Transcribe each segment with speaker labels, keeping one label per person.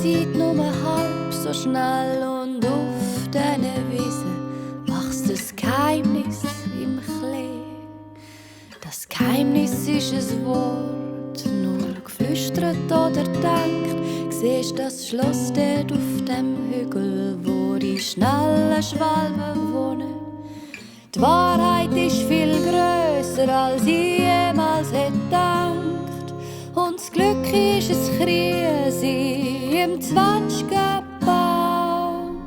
Speaker 1: Zeit nur halb so schnell und auf diesen Wiesen wächst das Geheimnis im Klee. Das Geheimnis ist ein Wort, nur geflüstert oder denkt. Siehst das Schloss dort auf dem Hügel, wo die schnellen Schwalben wohnen. Die Wahrheit ist viel grösser, als ich jemals hätte gedacht. Und das Glück ist ein Krise im Zwetschgenbaum.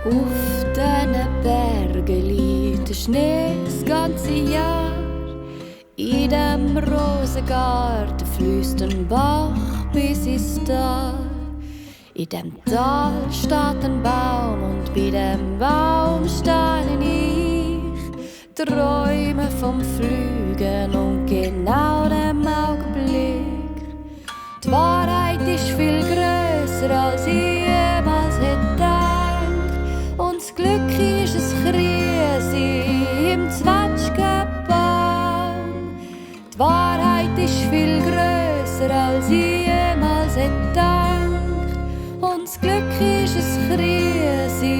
Speaker 1: Auf diesen Bergen liegt der Schnee das ganze Jahr. In dem Rosengarten fließt ein Bach bis ins Tal. In dem Tal steht ein Baum und bei dem Baum stehe ich. Träume vom Fliegen und genau dem Augenblick. Die Wahrheit ist viel grösser, als ich jemals hätte gedacht. Und das Glück ist ein Krise im Zwetschgenbaum. Die Wahrheit ist viel grösser, als ich jemals hätte gedacht. Und das Glück ist ein Krise